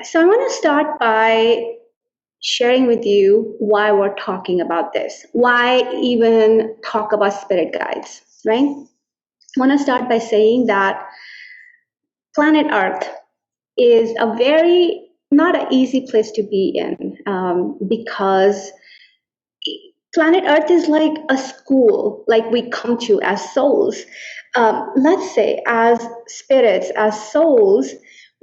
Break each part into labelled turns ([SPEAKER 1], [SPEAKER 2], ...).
[SPEAKER 1] So I want to start by sharing with you why we're talking about this. Why even talk about spirit guides, right? I want to start by saying that planet Earth is a very not an easy place to be in because planet Earth is like a school, like we come to as souls. Let's say, as spirits, as souls,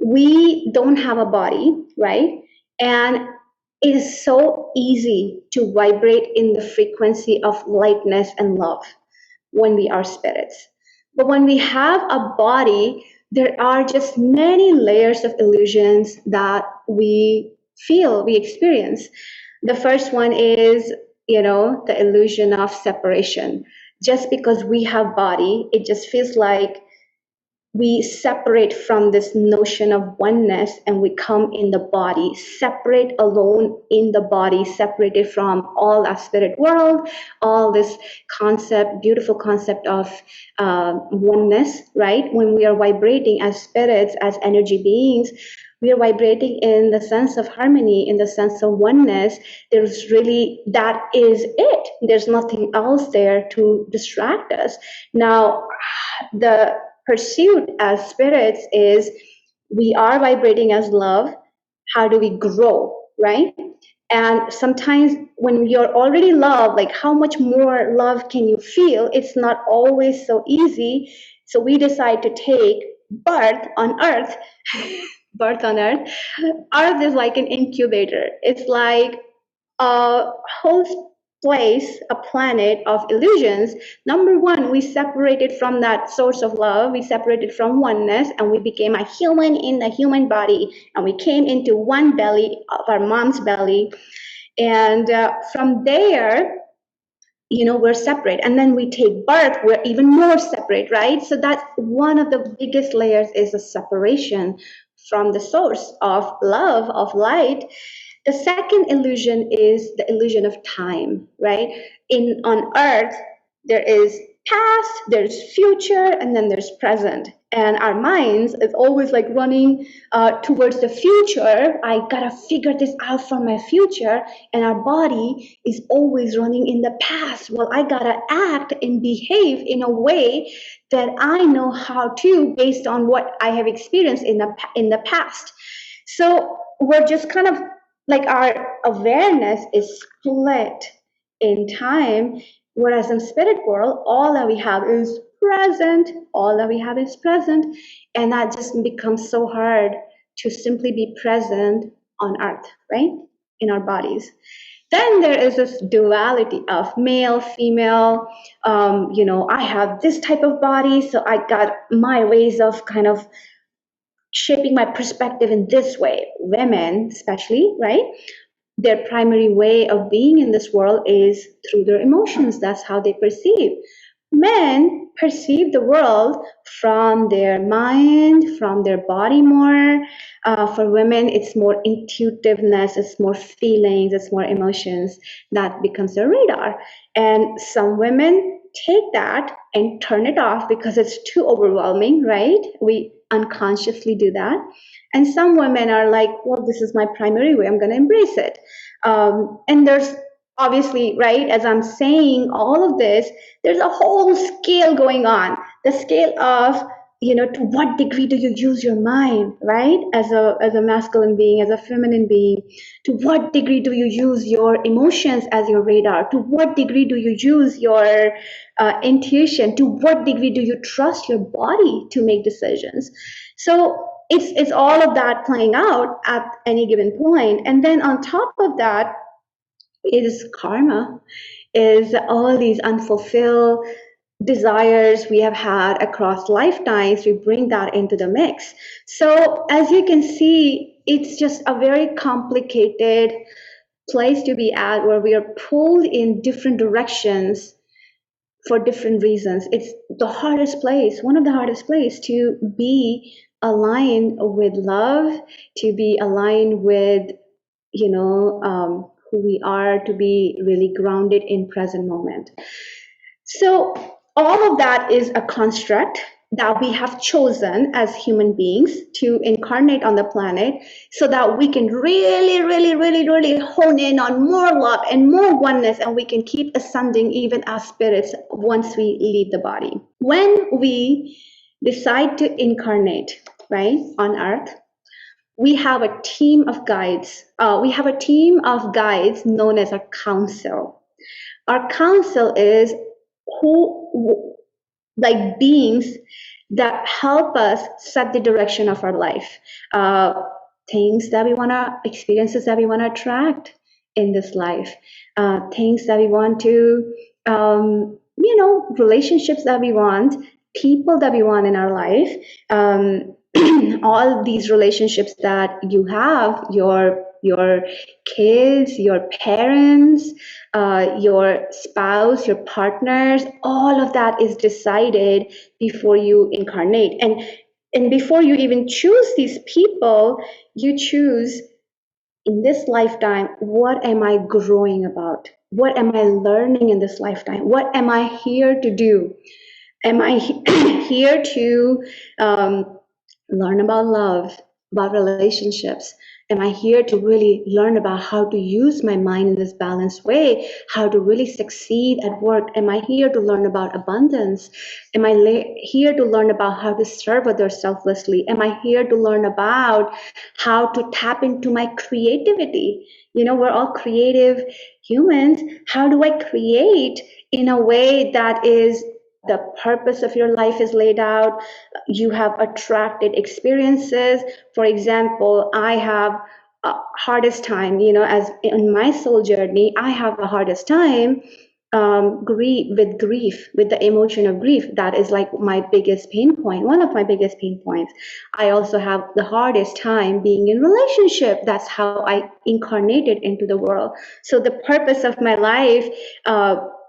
[SPEAKER 1] we don't have a body, right? And it is so easy to vibrate in the frequency of lightness and love when we are spirits. But when we have a body, there are just many layers of illusions that we feel, we experience. The first one is, the illusion of separation. Just because we have body, it just feels like we separate from this notion of oneness and we come in the body, separate alone in the body, separated from all our spirit world, all this concept, beautiful concept of oneness, right? When we are vibrating as spirits, as energy beings, we are vibrating in the sense of harmony, in the sense of oneness. There's really, that is it. There's nothing else there to distract us. Now, the pursuit as spirits is we are vibrating as love. How do we grow, right? And sometimes when you're already love, like how much more love can you feel? It's not always so easy. So we decide to take birth on earth. Birth on earth. Earth is like an incubator. It's like a whole place, a planet of illusions. Number one, we separated from that source of love. We separated from oneness and we became a human in the human body. And we came into one belly of our mom's belly. And from there, we're separate. And then we take birth, we're even more separate, right? So that's one of the biggest layers, is a separation from the source of love, of light. The second illusion is the illusion of time, right? On earth, there is past, there's future, and then there's present. And our minds is always like running towards the future. I gotta figure this out for my future. And our body is always running in the past. Well, I gotta act and behave in a way that I know how to, based on what I have experienced in the past. So we're just kind of like, our awareness is split in time, whereas in spirit world, all that we have is present. All that we have is present, and that just becomes so hard to simply be present on earth, right? In our bodies. Then there is this duality of male, female. I have this type of body, so I got my ways of kind of shaping my perspective in this way. Women, especially, right? Their primary way of being in this world is through their emotions. That's how they perceive. Men perceive the world from their mind, from their body more. For women, it's more intuitiveness, it's more feelings, it's more emotions. That becomes their radar. And some women take that and turn it off because it's too overwhelming, right? We unconsciously do that. And some women are like, well, this is my primary way, I'm going to embrace it. And there's obviously, right, as I'm saying all of this, there's a whole scale going on. The scale of, to what degree do you use your mind, right? As a masculine being, as a feminine being. To what degree do you use your emotions as your radar? To what degree do you use your intuition? To what degree do you trust your body to make decisions? So it's all of that playing out at any given point. And then on top of that is karma, is all these unfulfilled desires we have had across lifetimes. We bring that into the mix. So as you can see, it's just a very complicated place to be at, where we are pulled in different directions for different reasons. It's the hardest place, one of the hardest places to be aligned with love, to be aligned with, who we are, to be really grounded in present moment. So all of that is a construct that we have chosen as human beings to incarnate on the planet so that we can really, really, really, really hone in on more love and more oneness, and we can keep ascending even as spirits once we leave the body. When we decide to incarnate, right, on Earth, we have a team of guides. We have a team of guides known as a council. Our council is who, like beings that help us set the direction of our life, things that we want to, experiences that we want to attract in this life, things that we want to, relationships that we want, people that we want in our life, all these relationships that you have, your kids, your parents, your spouse, your partners, all of that is decided before you incarnate. And before you even choose these people, you choose in this lifetime, what am I growing about? What am I learning in this lifetime? What am I here to do? Am I here to learn about love, about relationships? Am I here to really learn about how to use my mind in this balanced way, how to really succeed at work? Am I here to learn about abundance? Am I here to learn about how to serve others selflessly? Am I here to learn about how to tap into my creativity? You know, we're all creative humans. How do I create in a way that is the purpose of your life is laid out? You have attracted experiences. For example, I have a hardest time, as in my soul journey, I have the hardest time grief, with the emotion of grief. That is like my biggest pain point, one of my biggest pain points. I also have the hardest time being in relationship. That's how I incarnated into the world. So the purpose of my life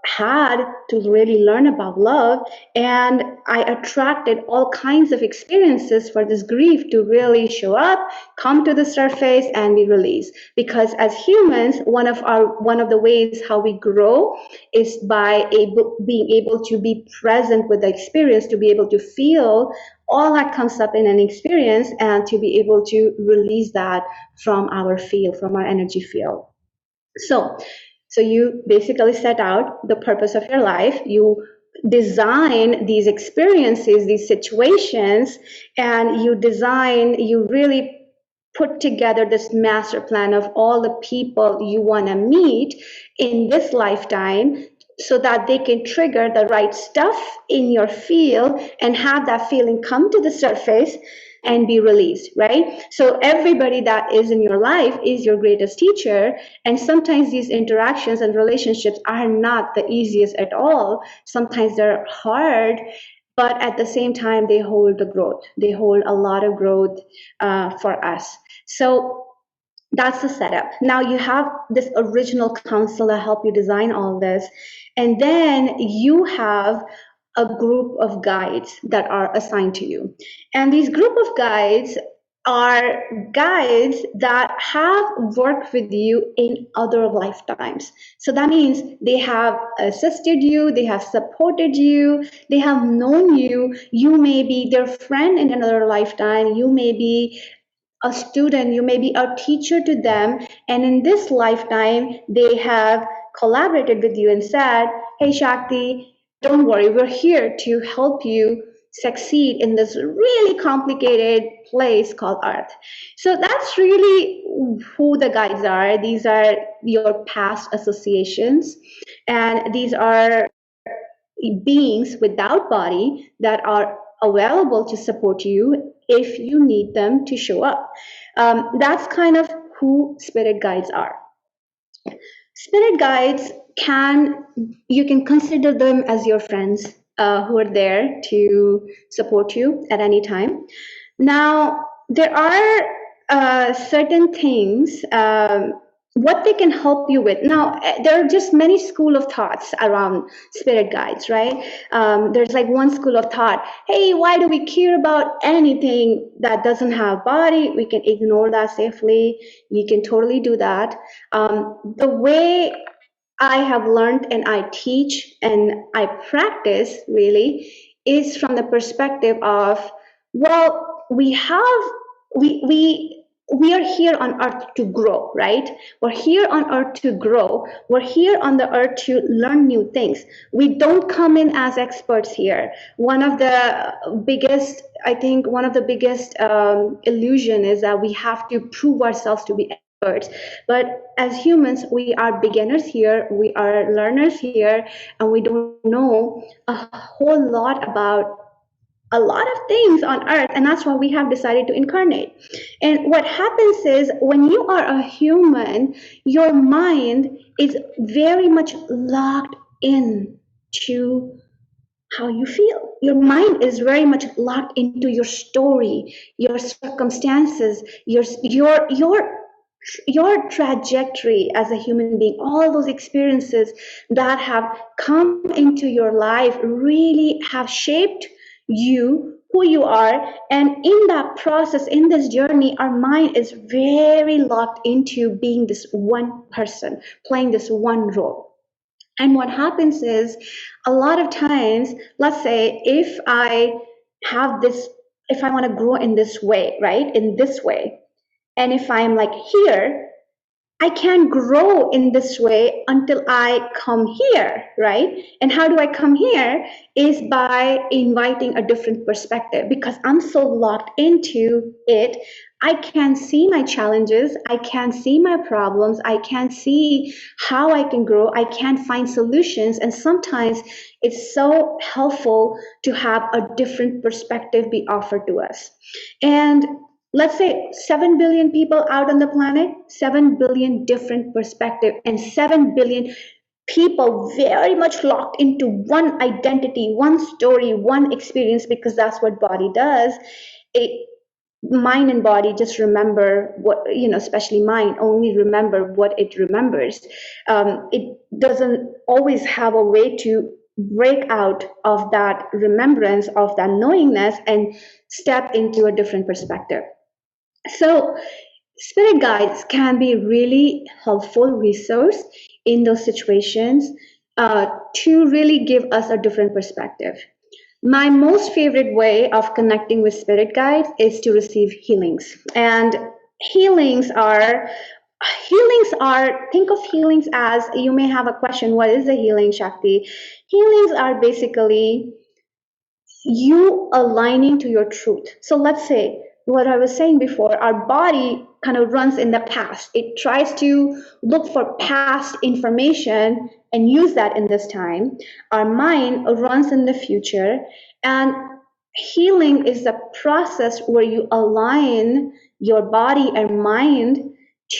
[SPEAKER 1] had to really learn about love, and I attracted all kinds of experiences for this grief to really show up, come to the surface, and be released. Because as humans, one of the ways how we grow is by being able to be present with the experience, to be able to feel all that comes up in an experience, and to be able to release that from our field, from our energy field. So you basically set out the purpose of your life. You design these experiences, these situations, and you really put together this master plan of all the people you want to meet in this lifetime, so that they can trigger the right stuff in your field and have that feeling come to the surface and be released, right? So everybody that is in your life is your greatest teacher. And sometimes these interactions and relationships are not the easiest at all. Sometimes they're hard, but at the same time, they hold the growth. They hold a lot of growth for us. So that's the setup. Now you have this original counsel that help you design all this. And then you have a group of guides that are assigned to you. And these group of guides are guides that have worked with you in other lifetimes. So that means they have assisted you, they have supported you, they have known you. You may be their friend in another lifetime, you may be a student, you may be a teacher to them, and in this lifetime, they have collaborated with you and said, hey, Shakti, don't worry, we're here to help you succeed in this really complicated place called Earth. So that's really who the guides are. These are your past associations, and these are beings without body that are available to support you if you need them to show up. That's kind of who spirit guides are. Spirit guides you can consider them as your friends who are there to support you at any time. Now, there are certain things what they can help you with. Now, there are just many school of thoughts around spirit guides, right? There's like one school of thought, hey, why do we care about anything that doesn't have body? We can ignore that safely. We can totally do that. The way I have learned and I teach and I practice really is from the perspective of, well, we are here on earth to grow, right? We're here on earth to grow. We're here on the earth to learn new things. We don't come in as experts here. One of the biggest illusion is that we have to prove ourselves to be experts. But as humans, we are beginners here, we are learners here, and we don't know a whole lot about a lot of things on earth, and that's why we have decided to incarnate. And what happens is, when you are a human, your mind is very much locked in to how you feel. Your mind is very much locked into your story, your circumstances, your trajectory as a human being. All those experiences that have come into your life really have shaped you, who you are. And in that process, in this journey, our mind is very locked into being this one person, playing this one role. And what happens is, a lot of times, let's say if I want to grow in this way, right? In this way. And if I'm like here, I can't grow in this way until I come here, right? And how do I come here? Is by inviting a different perspective, because I'm so locked into it. I can't see my challenges. I can't see my problems. I can't see how I can grow. I can't find solutions. And sometimes it's so helpful to have a different perspective be offered to us. And let's say 7 billion people out on the planet, 7 billion different perspectives, and 7 billion people very much locked into one identity, one story, one experience, because that's what body does. It Mind and body just remember what, especially mind only remember what it remembers. It doesn't always have a way to break out of that remembrance, of that knowingness, and step into a different perspective. So spirit guides can be really helpful resource in those situations, to really give us a different perspective. My most favorite way of connecting with spirit guides is to receive healings. And healings are think of healings as, you may have a question, what is a healing, Shakti? Healings are basically you aligning to your truth. So let's say, what I was saying before, our body kind of runs in the past. It tries to look for past information and use that in this time. Our mind runs in the future. And healing is the process where you align your body and mind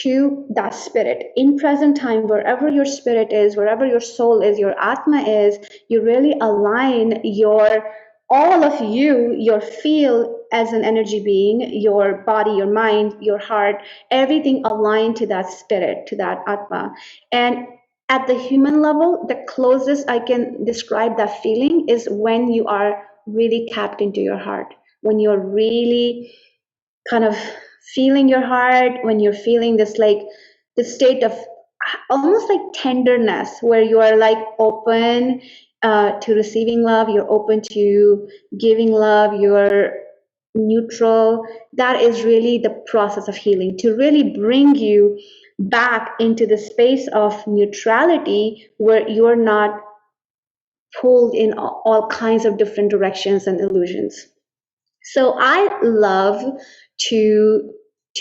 [SPEAKER 1] to that spirit in present time. Wherever your spirit is, wherever your soul is, your atma is, you really align all of your field as an energy being, your body, your mind, your heart, everything aligned to that spirit, to that atma. And at the human level, the closest I can describe that feeling is when you are really tapped into your heart, when you're really kind of feeling your heart, when you're feeling this, like, the state of almost like tenderness, where you are like open to receiving love, you're open to giving love, you're neutral. That is really the process of healing, to really bring you back into the space of neutrality, where you're not pulled in all kinds of different directions and illusions. So I love to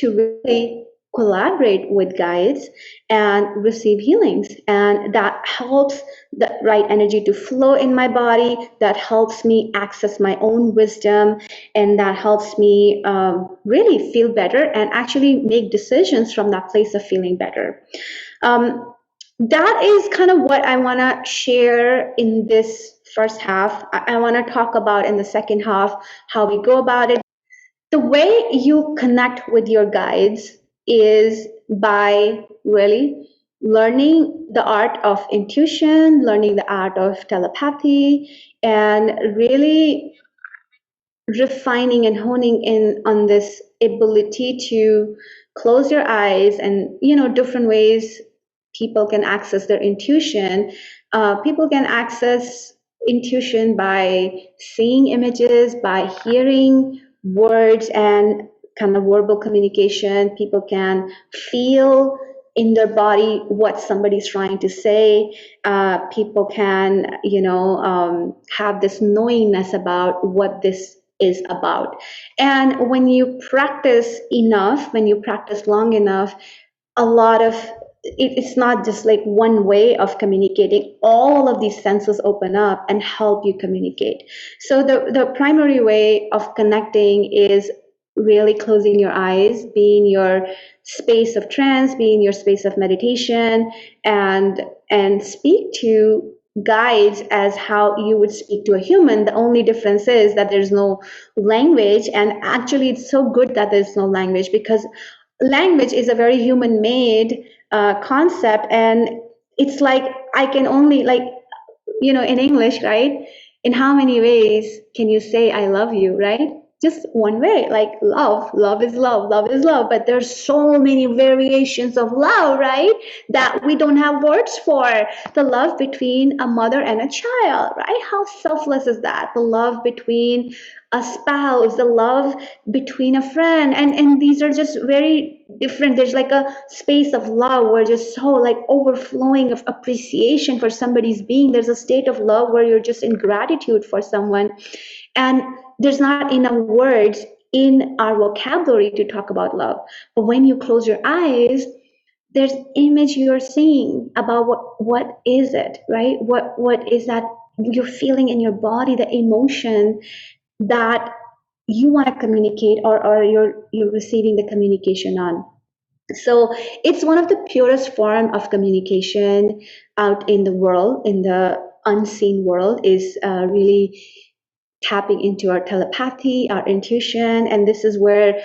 [SPEAKER 1] really collaborate with guides and receive healings, and that helps the right energy to flow in my body. That helps me access my own wisdom, and that helps me really feel better and actually make decisions from that place of feeling better. Um, that is kind of what I want to share in this first half. I want to talk about in the second half how we go about it. The way you connect with your guides is by really learning the art of intuition, learning the art of telepathy, and really refining and honing in on this ability to close your eyes. And different ways people can access their intuition. People can access intuition, by seeing images, by hearing words and kind of verbal communication. People can feel in their body what somebody's trying to say. People can, have this knowingness about what this is about. And when you practice enough, when you practice long enough, a lot of it's not just like one way of communicating. All of these senses open up and help you communicate. So the primary way of connecting is really closing your eyes, be in your space of trance, be in your space of meditation, and speak to guides as how you would speak to a human. The only difference is that there's no language, and actually it's so good that there's no language, because language is a very human made concept. And it's like, I can only, like, in English, right? In how many ways can you say I love you, right? Just one way, like love. Love is love. Love is love. But there's so many variations of love, right? That we don't have words for. The love between a mother and a child, right? How selfless is that? The love between a spouse, the love between a friend. And these are just very different. There's like a space of love where just so like overflowing of appreciation for somebody's being. There's a state of love where you're just in gratitude for someone. And there's not enough words in our vocabulary to talk about love. But when you close your eyes, there's image you're seeing about what is it, right? What is that you're feeling in your body, the emotion that you want to communicate, or you're receiving the communication on. So it's one of the purest form of communication out in the world, in the unseen world, is really tapping into our telepathy, our intuition. And this is where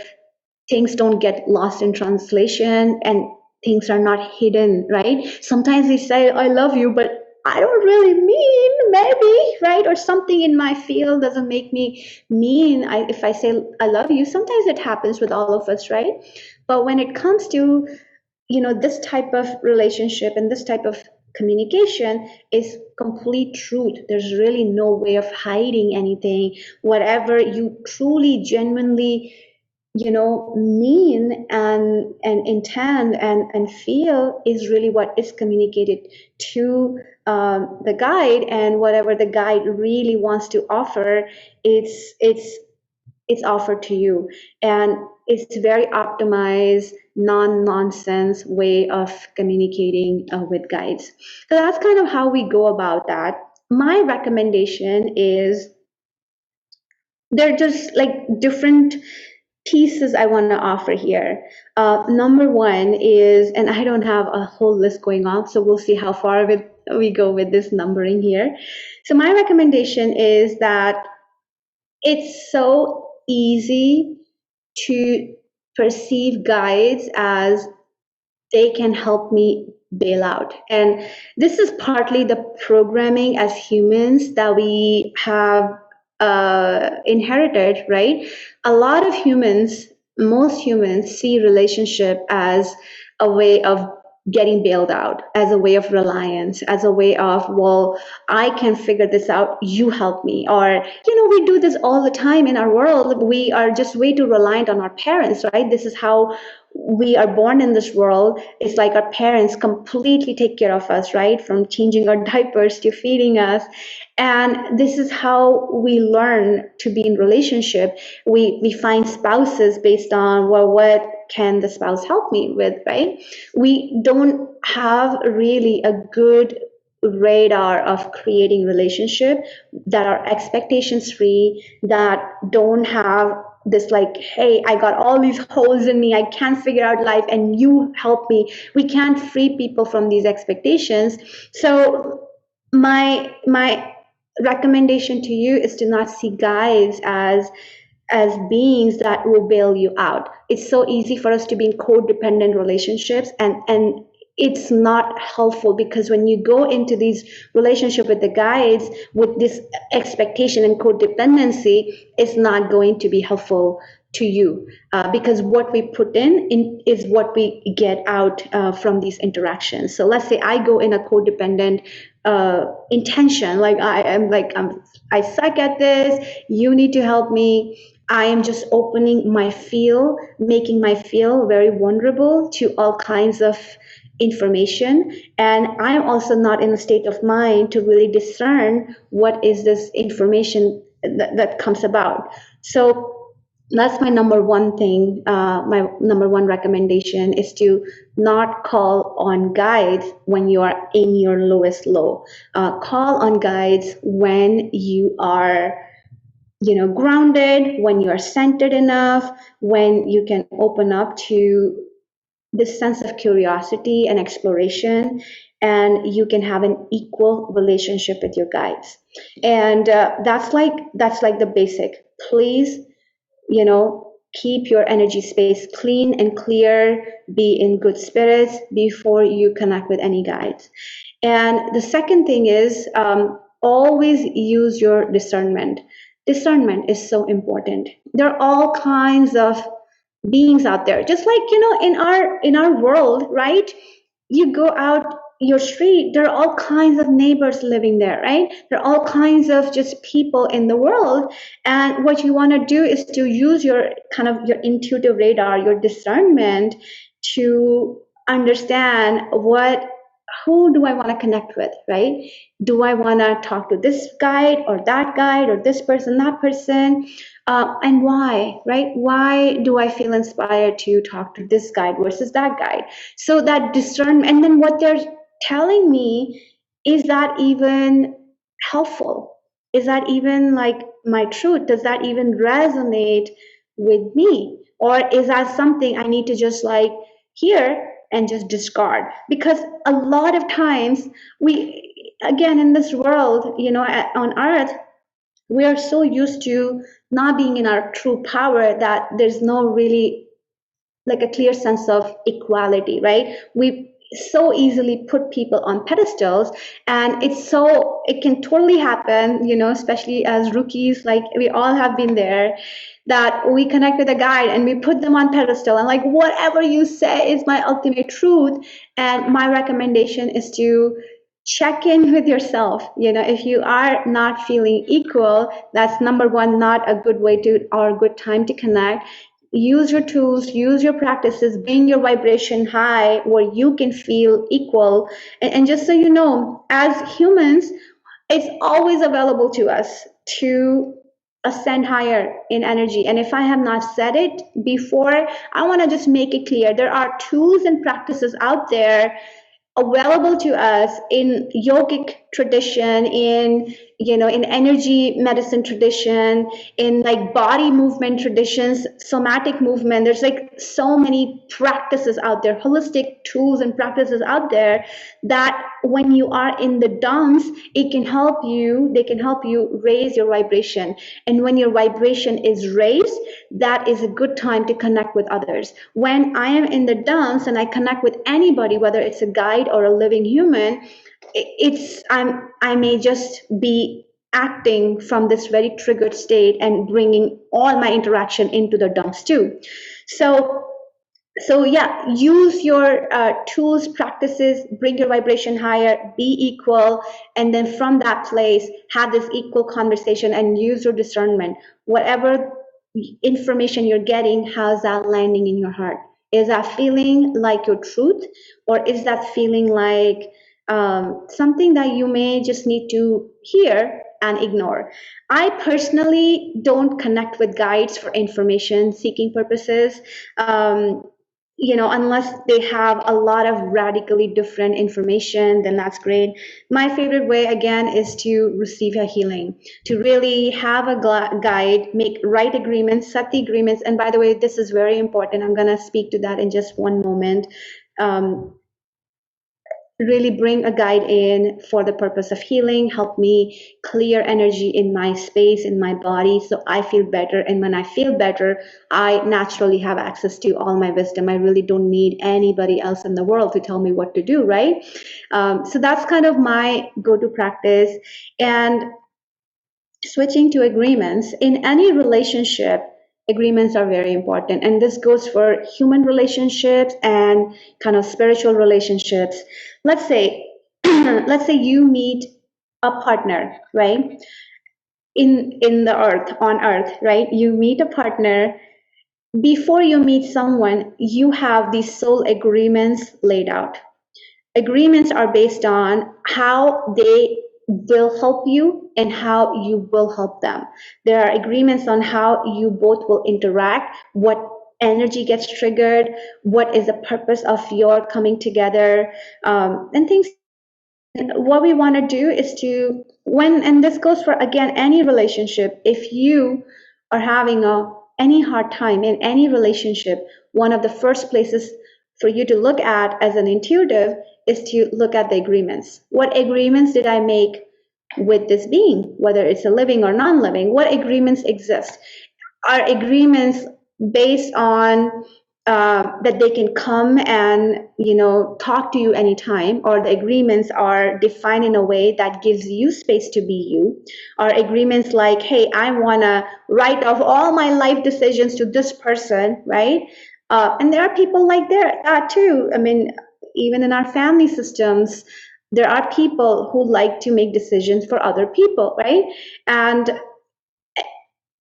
[SPEAKER 1] things don't get lost in translation, and things are not hidden, right? Sometimes they say I love you, but I don't really mean, maybe, right? Or something in my field doesn't make me mean. If I say I love you, sometimes it happens with all of us, right? But when it comes to, this type of relationship and this type of communication, is complete truth. There's really no way of hiding anything. Whatever you truly, genuinely, mean and intend and feel is really what is communicated to the guide. And whatever the guide really wants to offer, it's offered to you. And it's very optimized, non-nonsense way of communicating with guides. So that's kind of how we go about that. My recommendation is, they're just like different pieces I want to offer here. Number one is, and I don't have a whole list going on, so we'll see how far we go with this numbering here. So my recommendation is that it's so easy to perceive guides as they can help me bail out. And this is partly the programming as humans that we have inherited, right? A lot of humans, most humans, see relationship as a way of getting bailed out, as a way of reliance, as a way of, well, I can figure this out, you help me. Or, we do this all the time in our world. We are just way too reliant on our parents, right? This is how we are born in this world. It's like our parents completely take care of us, right? From changing our diapers to feeding us. And this is how we learn to be in relationship. We find spouses based on, well, what can the spouse help me with, right? We don't have really a good radar of creating relationship that are expectations free, that don't have this like, hey, I got all these holes in me, I can't figure out life and you help me. We can't free people from these expectations. So my recommendation to you is to not see guides as beings that will bail you out. It's so easy for us to be in codependent relationships, and it's not helpful, because when you go into these relationship with the guides with this expectation and codependency, it's not going to be helpful to you, because what we put in is what we get out from these interactions. So let's say I go in a codependent intention, like I suck at this, you need to help me. I am just opening my feel, making my feel very vulnerable to all kinds of information. And I'm also not in a state of mind to really discern what is this information that comes about. So that's my number one thing. My number one recommendation is to not call on guides when you are in your lowest low. Call on guides when you are, grounded, when you are centered enough, when you can open up to this sense of curiosity and exploration, and you can have an equal relationship with your guides. And that's like the basic. Please, keep your energy space clean and clear, be in good spirits before you connect with any guides. And the second thing is, always use your discernment. Discernment is so important. There are all kinds of beings out there, just like, in our world, right? You go out your street, there are all kinds of neighbors living there, right? There are all kinds of just people in the world. And what you want to do is to use your kind of your intuitive radar, your discernment, to understand who do I want to connect with, right? Do I want to talk to this guide or that guide or this person, that person? And why, right? Why do I feel inspired to talk to this guide versus that guide? So that discernment, and then what they're telling me, is that even helpful? Is that even like my truth? Does that even resonate with me? Or is that something I need to just like hear and just discard? Because a lot of times we, again, in this world, on earth, we are so used to not being in our true power that there's no really like a clear sense of equality, right? We so easily put people on pedestals, and it can totally happen, especially as rookies, like we all have been there, that we connect with a guide and we put them on pedestal and like whatever you say is my ultimate truth. And my recommendation is to check in with yourself. If you are not feeling equal, that's number one, not a good way to or a good time to connect. Use your tools, use your practices, bring your vibration high where you can feel equal. And just so you know, as humans, it's always available to us to ascend higher in energy. And if I have not said it before, I want to just make it clear. There are tools and practices out there available to us in yogic tradition, in energy medicine tradition, in like body movement traditions, somatic movement. There's like so many practices out there, holistic tools and practices out there, that when you are in the dumps, they can help you raise your vibration. And when your vibration is raised, that is a good time to connect with others. When I am in the dumps and I connect with anybody, whether it's a guide or a living human, I may just be acting from this very triggered state and bringing all my interaction into the dumps too. So yeah, use your tools, practices, bring your vibration higher, be equal, and then from that place, have this equal conversation and use your discernment. Whatever information you're getting, how's that landing in your heart? Is that feeling like your truth, or is that feeling like something that you may just need to hear and ignore? I personally don't connect with guides for information seeking purposes. Unless they have a lot of radically different information, then that's great. My favorite way, again, is to receive a healing, to really have a guide, make right agreements, set the agreements. And by the way, this is very important. I'm going to speak to that in just one moment. Really bring a guide in for the purpose of healing, help me clear energy in my space, in my body, so I feel better. And when I feel better, I naturally have access to all my wisdom. I really don't need anybody else in the world to tell me what to do, right? So that's kind of my go-to practice. And switching to agreements, in any relationship, Agreements are very important, and this goes for human relationships and kind of spiritual relationships. Let's say, let's say you meet a partner, right? In the earth, on earth, right? You meet a partner. Before you meet someone, you have these soul agreements laid out. Agreements are based on how they will help you and how you will help them. There are agreements on how you both will interact, what energy gets triggered, what is the purpose of your coming together, and things. What we want to do is to, when, and this goes for again any relationship, if you are having any hard time in any relationship, one of the first places for you to look at as an intuitive is to look at the agreements. What agreements did I make with this being, whether it's a living or non-living? What agreements exist? Are agreements based on that they can come and talk to you anytime, or the agreements are defined in a way that gives you space to be you? Are agreements like, hey, I want to write off all my life decisions to this person, right? And there are people like that too. I mean, even in our family systems, there are people who like to make decisions for other people, right? And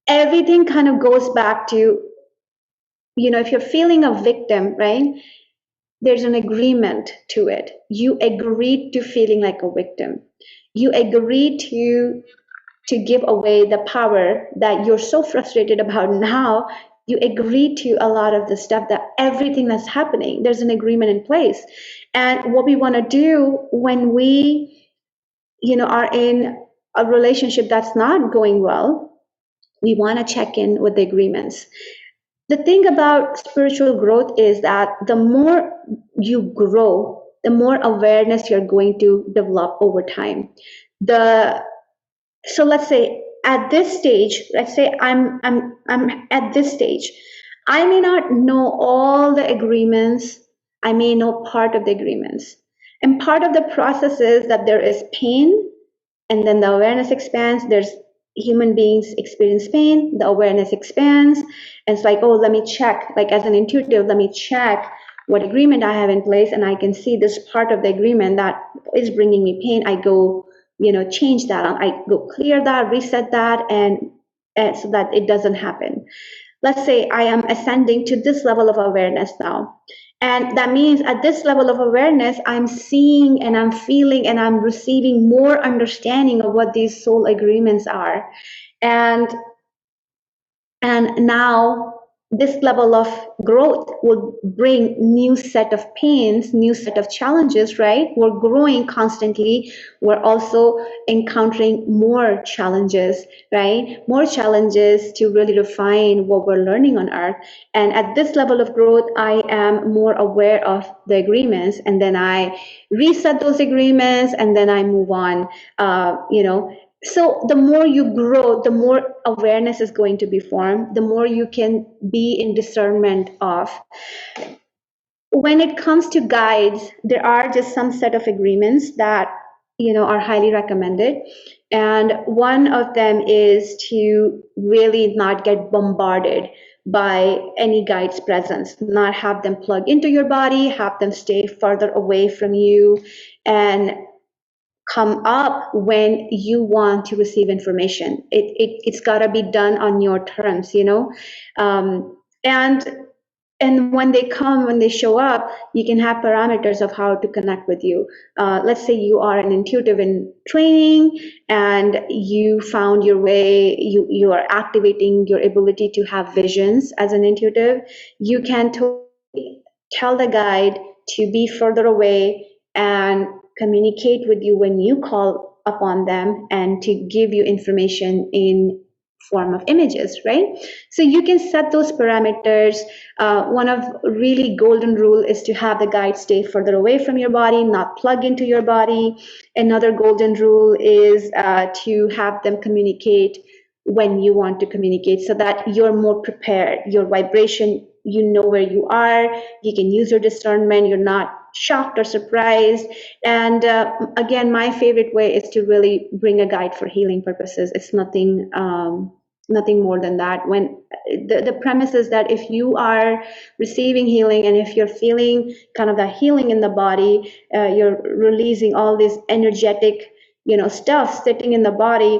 [SPEAKER 1] everything kind of goes back to, if you're feeling a victim, right? There's an agreement to it. You agreed to feeling like a victim. You agreed to give away the power that you're so frustrated about now. You agreed to a lot of the stuff, that everything that's happening, there's an agreement in place. And what we want to do when we, are in a relationship that's not going well, we want to check in with the agreements. The thing about spiritual growth is that the more you grow, the more awareness you're going to develop over time. The So let's say at this stage, let's say I'm at this stage, I may not know all the agreements. I may know part of the agreements. And part of the process is that there is pain, and then the awareness expands. There's human beings experience pain, the awareness expands, and it's like, oh, let me check, like as an intuitive, let me check what agreement I have in place, and I can see this part of the agreement that is bringing me pain. I go, change that, I go clear that, reset that, and so that it doesn't happen. Let's say I am ascending to this level of awareness now. And that means at this level of awareness, I'm seeing and I'm feeling and I'm receiving more understanding of what these soul agreements are. And now this level of growth will bring new set of pains, new set of challenges, right? We're growing constantly. We're also encountering more challenges, right? More challenges to really refine what we're learning on earth. And at this level of growth, I am more aware of the agreements, and then I reset those agreements, and then I move on. So the more you grow, the more awareness is going to be formed, the more you can be in discernment of. When it comes to guides, there are just some set of agreements that are highly recommended. And one of them is to really not get bombarded by any guide's presence, not have them plug into your body, have them stay further away from you, and come up when you want to receive information. It's got to be done on your terms, um, and when they come, when they show up, you can have parameters of how to connect with you. Let's say you are an intuitive in training, and you found your way, you are activating your ability to have visions as an intuitive. You can totally tell the guide to be further away and communicate with you when you call upon them, and to give you information in form of images, right? So you can set those parameters. One of really golden rule is to have the guide stay further away from your body, not plug into your body. Another golden rule is to have them communicate when you want to communicate, so that you're more prepared. Your vibration, you know where you are, you can use your discernment, you're not shocked or surprised. And again, my favorite way is to really bring a guide for healing purposes. It's nothing nothing more than that. When the premise is that if you are receiving healing and if you're feeling kind of the healing in the body, you're releasing all this energetic, stuff sitting in the body,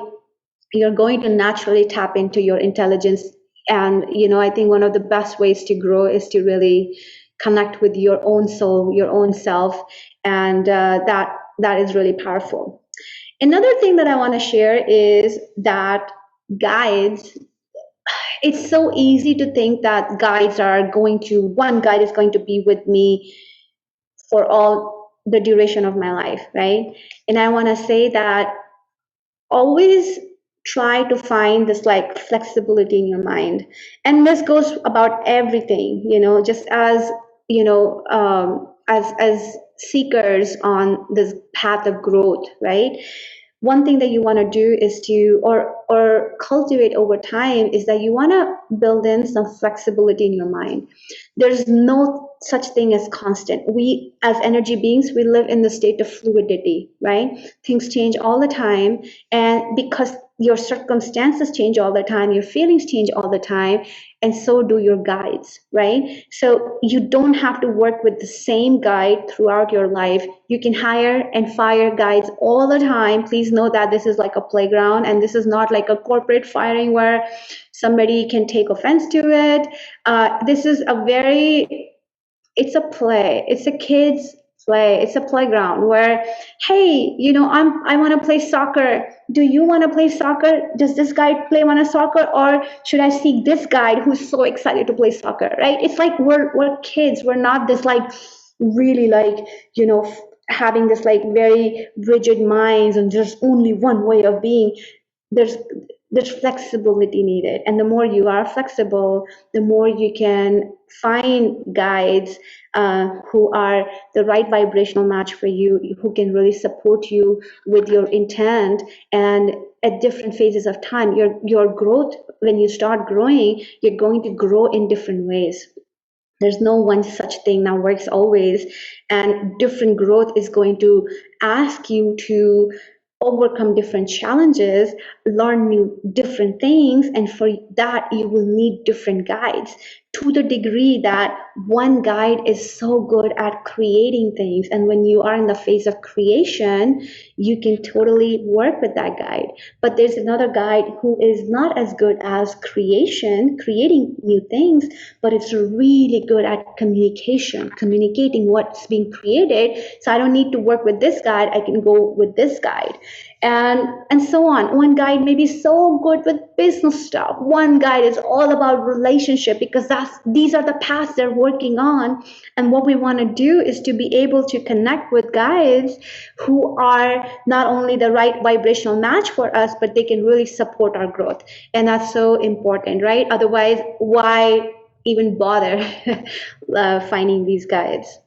[SPEAKER 1] you're going to naturally tap into your intelligence. And I think one of the best ways to grow is to really connect with your own soul, your own self, and that is really powerful. Another thing that I want to share is that guides, it's so easy to think that guides are going to, one guide is going to be with me for all the duration of my life, right? And I want to say that always try to find this like flexibility in your mind. And this goes about everything, just as, as seekers on this path of growth, right? One thing that you want to do is to or cultivate over time is that you want to build in some flexibility in your mind. There's no such thing as constant. We as energy beings, we live in the state of fluidity, right? Things change all the time, and because your circumstances change all the time, your feelings change all the time, and so do your guides, right? So you don't have to work with the same guide throughout your life. You can hire and fire guides all the time. Please know that this is like a playground, and this is not like a corporate firing where somebody can take offense to it. This is a very, it's a play, it's a kid's play, it's a playground where, hey, I want to play soccer. Do you want to play soccer? Does this guy play want to soccer, or should I seek this guy who's so excited to play soccer, right? It's like we're kids. We're not this like really like, having this like very rigid minds and there's only one way of being. There's there's flexibility needed, and the more you are flexible, the more you can find guides who are the right vibrational match for you, who can really support you with your intent. And at different phases of time, your growth, when you start growing, you're going to grow in different ways. There's no one such thing that works always, and different growth is going to ask you to overcome different challenges, learn new different things, and for that you will need different guides, to the degree that one guide is so good at creating things, and when you are in the phase of creation, you can totally work with that guide. But there's another guide who is not as good as creating new things, but it's really good at communicating what's being created. So I don't need to work with this guide, I can go with this guide, and so on. One guide may be so good with business stuff, one guide is all about relationship, because these are the paths they're working on. And what we want to do is to be able to connect with guides who are not only the right vibrational match for us, but they can really support our growth. And that's so important, right? Otherwise, why even bother finding these guides?